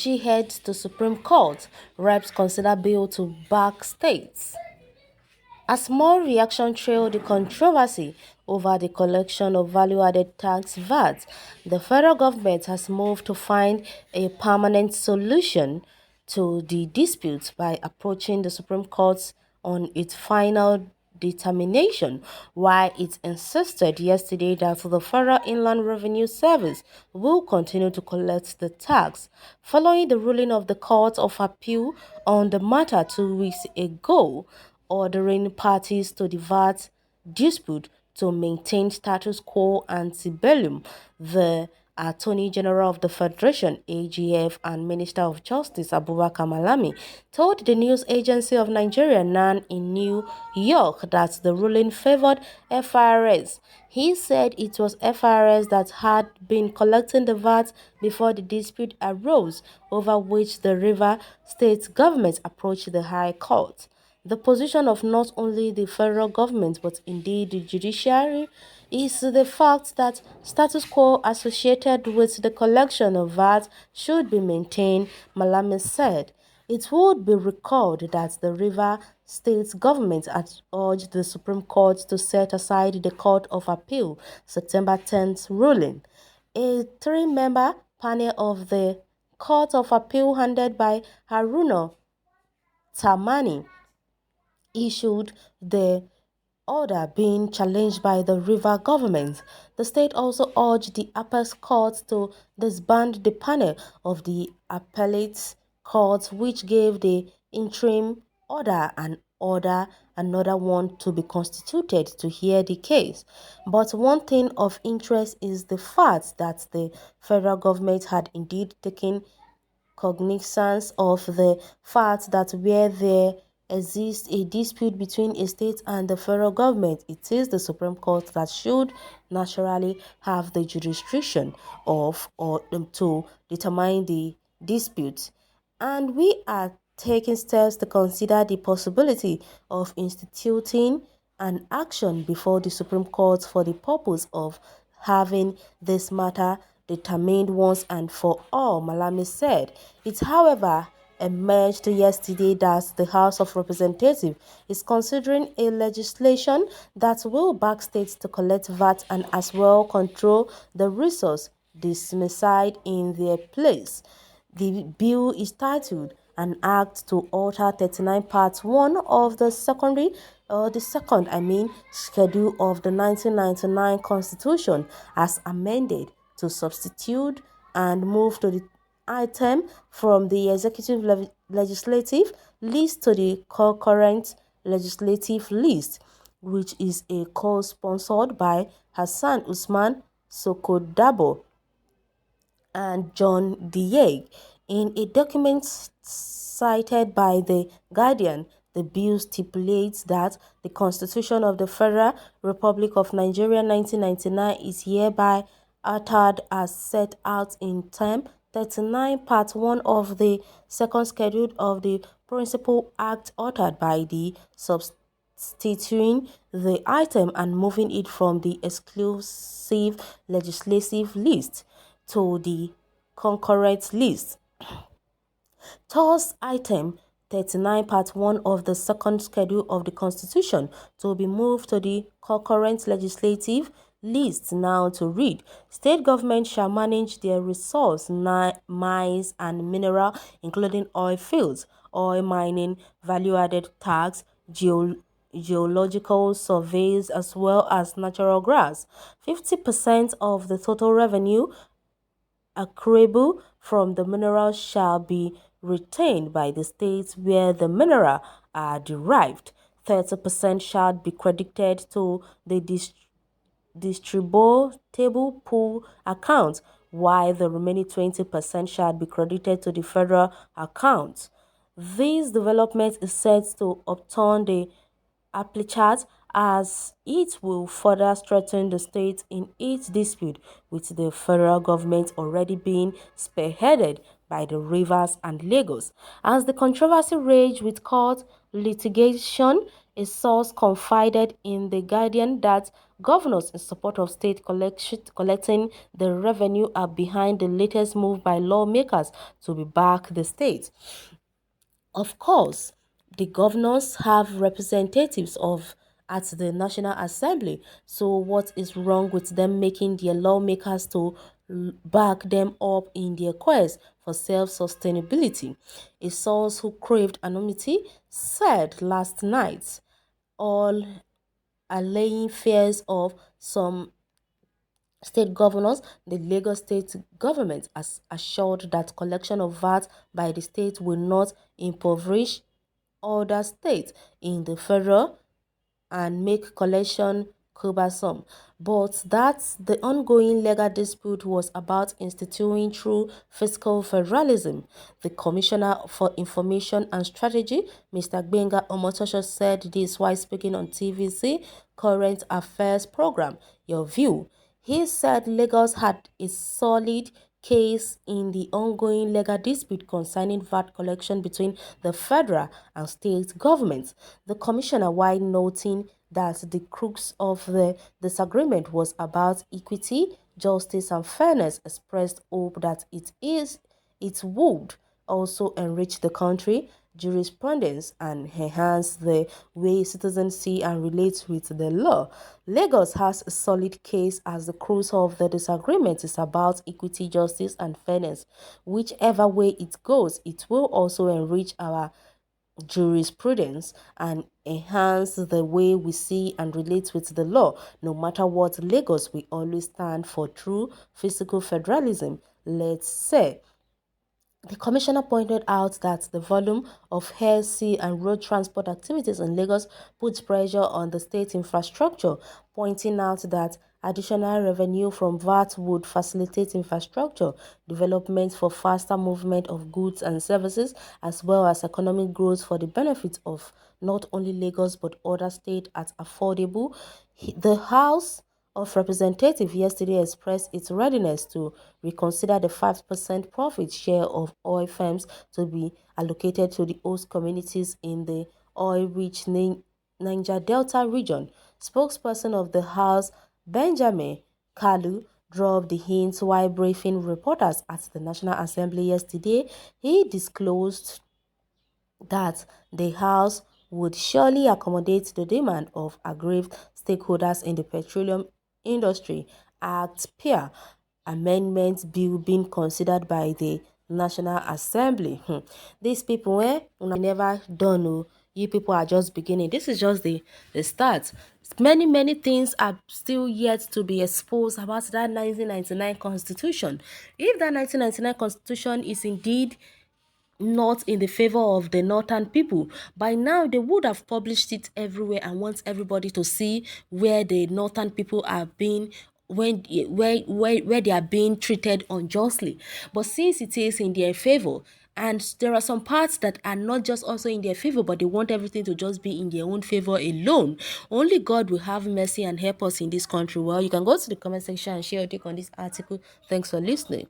FG heads to Supreme Court, reps consider bill to back states. A small reaction trailed the controversy over the collection of value-added tax VAT. The federal government has moved to find a permanent solution to the dispute by approaching the Supreme Court on its final determination, while it insisted yesterday that the Federal Inland Revenue Service will continue to collect the tax. Following the ruling of the Court of Appeal on the matter 2 weeks ago, ordering parties to the VAT dispute to maintain status quo ante bellum, the Attorney General of the Federation (AGF) and Minister of Justice Abubakar Malami told the news agency of Nigeria NAN in New York that the ruling favored FIRS. He said it was FIRS that had been collecting the VAT before the dispute arose, over which the River State government approached the High Court. The position of not only the federal government but indeed the judiciary is the fact that status quo associated with the collection of VAT should be maintained, Malami said. It would be recalled that the River State government had urged the Supreme Court to set aside the Court of Appeal September 10th ruling. A three-member panel of the Court of Appeal headed by Haruna Tamani issued the order being challenged by the River government. The state also urged the Apex Court to disband the panel of the Appellate Court, which gave the interim order and order another one to be constituted to hear the case. But one thing of interest is the fact that the federal government had indeed taken cognizance of the fact that where there exists a dispute between a state and the federal government, it is the Supreme Court that should naturally have the jurisdiction of or to determine the dispute. And we are taking steps to consider the possibility of instituting an action before the Supreme Court for the purpose of having this matter determined once and for all, Malami said. It, however, emerged yesterday that the House of Representatives is considering a legislation that will back states to collect VAT and as well control the resource dismissed in their place. The bill is titled An Act to Alter 39 Part 1 of the second schedule of the 1999 Constitution as amended to substitute and move to the item from the executive legislative list to the concurrent legislative list, which is a co-sponsored by Hassan Usman Sokodabo and John Dieg. In a document cited by The Guardian, the bill stipulates that the Constitution of the Federal Republic of Nigeria 1999 is hereby altered as set out in Term 39 Part 1 of the second schedule of the Principal Act, altered by the substituting the item and moving it from the exclusive legislative list to the concurrent list. Thus, item 39 Part 1 of the second schedule of the Constitution to be moved to the concurrent legislative list now to read: State governments shall manage their resource, mines and mineral, including oil fields, oil mining, value-added tax, geological surveys, as well as natural gas. 50% of the total revenue accruable from the minerals shall be retained by the states where the minerals are derived. 30% shall be credited to the distributable pool account, while the remaining 20% shall be credited to the federal account. This development is set to upturn the appellate as it will further strengthen the state in its dispute with the federal government, already being spearheaded by the Rivers and Lagos. As the controversy raged with court litigation, A source confided in The Guardian that governors in support of state collecting the revenue are behind the latest move by lawmakers to back the state. Of course, the governors have representatives of at the National Assembly. So what is wrong with them making their lawmakers to back them up in their quest for self-sustainability? A source who craved anonymity said last night, all allaying fears of some state governors, the Lagos state government has assured that collection of VAT by the state will not impoverish other states in the federal and make collection cumbersome, but that the ongoing legal dispute was about instituting true fiscal federalism. The Commissioner for Information and Strategy, Mr. Gbenga Omotosho, said this while speaking on TVC Current Affairs program, Your View. He said Lagos had a solid case in the ongoing legal dispute concerning VAT collection between the federal and state governments. The commissioner, while noting that the crux of the disagreement was about equity, justice, and fairness, expressed hope that it would also enrich the country jurisprudence and enhance the way citizens see and relate with the law. Lagos has a solid case as the crux of the disagreement is about equity, justice, and fairness. Whichever way it goes, it will also enrich our jurisprudence and enhance the way we see and relate with the law. No matter what, Lagos will always stand for true physical federalism. Let's say. The commissioner pointed out that the volume of air, sea, and road transport activities in Lagos puts pressure on the state infrastructure, pointing out that additional revenue from VAT would facilitate infrastructure development for faster movement of goods and services, as well as economic growth for the benefit of not only Lagos but other states at affordable. The House of Representatives yesterday expressed its readiness to reconsider the 5% profit share of oil firms to be allocated to the host communities in the oil-rich Niger Delta region. Spokesperson of the House, Benjamin Kalu, dropped the hint while briefing reporters at the National Assembly yesterday. He disclosed that the House would surely accommodate the demand of aggrieved stakeholders in the petroleum industry Act PIA amendment bill being considered by the National Assembly. These people, never done. Oh. You people are just beginning. This is just the start. Many things are still yet to be exposed about that 1999 constitution. If that 1999 constitution is indeed not in the favor of the northern people, by now they would have published it everywhere and want everybody to see where the northern people are being where they are being treated unjustly. But since it is in their favor, and there are some parts that are not just also in their favor, but they want everything to just be in their own favor alone. Only God will have mercy and help us in this country. Well, you can go to the comment section and share your take on this article. Thanks for listening.